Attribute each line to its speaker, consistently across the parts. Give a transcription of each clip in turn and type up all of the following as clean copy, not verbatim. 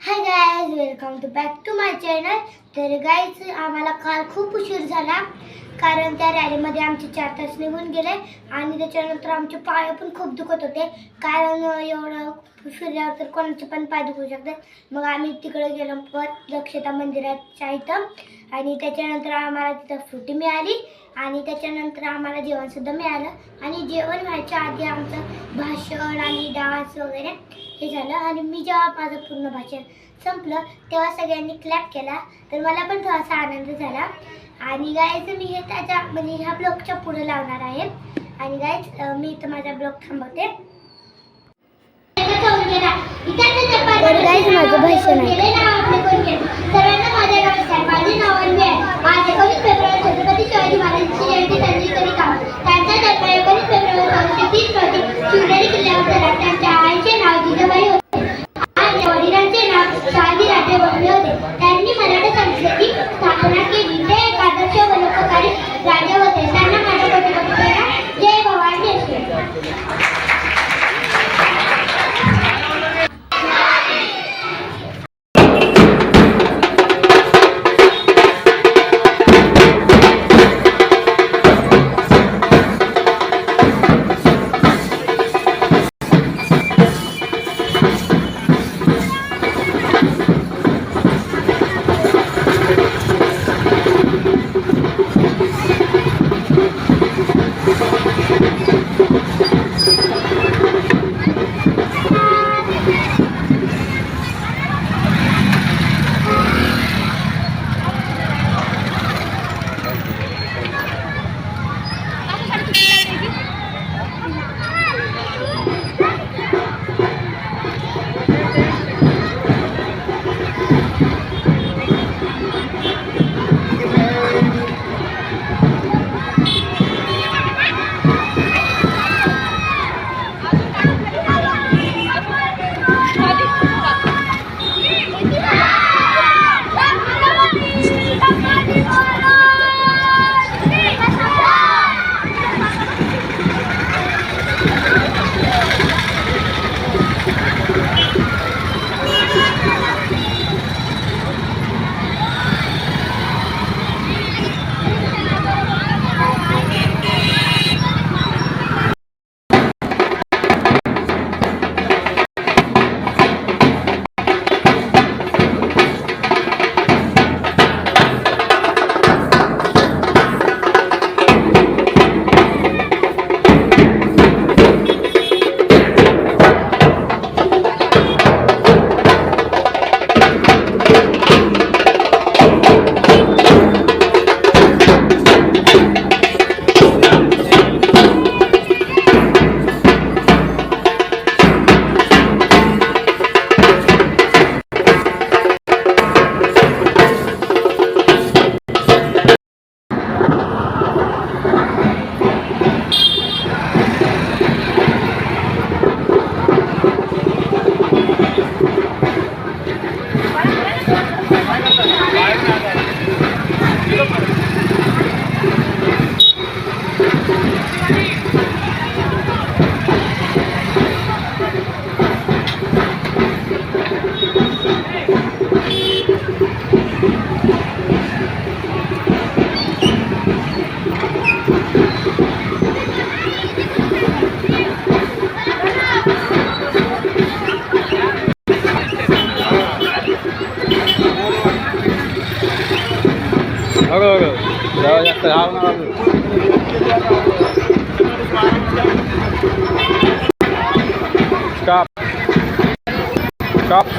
Speaker 1: High guys, welcome to back to my channel. तर guys, आम्हाला काल खूप उशीर झाला कारण त्या रॅलीमध्ये आमचे 4 तास निघून गेले आणि त्याच्यानंतर आमचे पाय पण खूप दुखत होते कारण एवढं फिरल्यावर तर कोणाचे पण पाय दुखू शकतात. मग आम्ही तिकडे गेलो परत दक्षता मंदिराच्या इथं आणि त्याच्यानंतर आम्हाला तिथं फ्रुटी मिळाली आणि त्याच्यानंतर आम्हाला जेवणसुद्धा मिळालं आणि जेवण व्हायच्या आधी आमचं भाषण आणि डान्स वगैरे हे झालं आणि मी जेव्हा माझं पूर्ण भाषण संपलं तेव्हा सगळ्यांनी क्लॅप केला तर मला पण थोडासा आनंद झाला. आणि गाईज मी हे त्याच्या म्हणजे ह्या ब्लॉगच्या पुढे लावणार आहे आणि गाईज मी इथं माझा ब्लॉग थांबवते. तर गाईज माझं भाषण आहे. सर्वांना माझे नमस्कार. माझे नाव अन्वी आहे. आज 19 फेब्रुवारी छत्रपती शिवाजी महाराजांची जयंती साजरी करीत आहोत. त्यांचा जन्म 19 फेब्रुवारी 1930 रोजी शिवनेरी किल्ल्यावर झाला. त्यांच्या आईचे नाव जिजाबाई होते आणि वडिलांचे नाव शहाजीराजे भोसले होते. त्यांनी मराठा संस्थेची स्थापना केली. ते एक आदर्श व लोककारी राजे होते. त्यांना माझ्या कोटीपुत्रांना जय भवानी असो.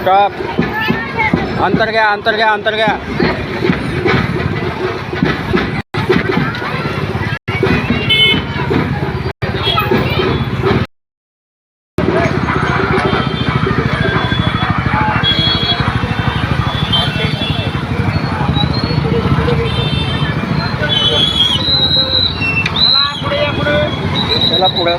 Speaker 2: स्टॉप अंतर गया चला पुढे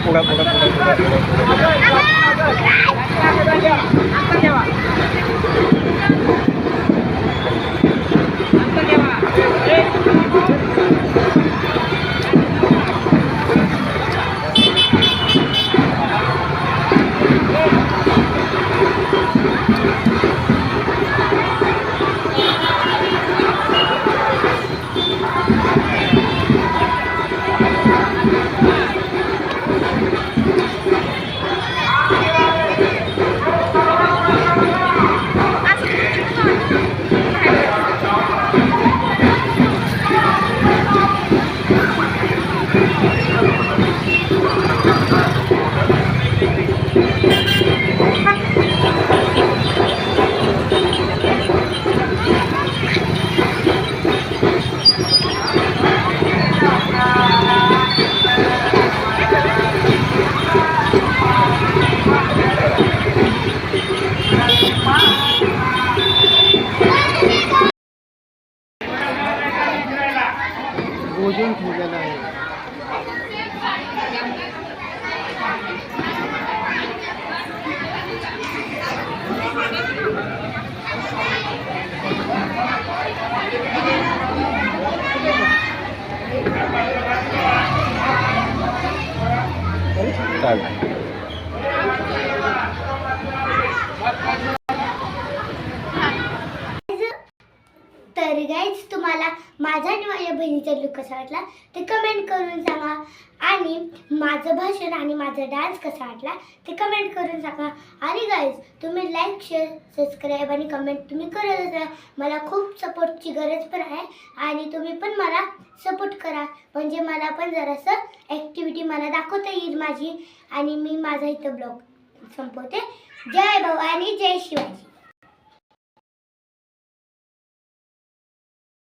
Speaker 1: बहिणीचा लुक कसा वाटला ते कमेंट करून सांगा आणि माझं भाषण आणि माझा डान्स कसा वाटला ते कमेंट करून सांगा. आणि गाईज तुम्ही लाईक शेअर सबस्क्राईब आणि कमेंट तुम्ही करत असा. मला खूप सपोर्टची गरज पण आहे आणि तुम्ही पण मला सपोर्ट करा म्हणजे मला पण जरासं ॲक्टिव्हिटी मला दाखवता येईल माझी. आणि मी माझा इथं ब्लॉग संपवते. जय भवानी जय शिवाजी.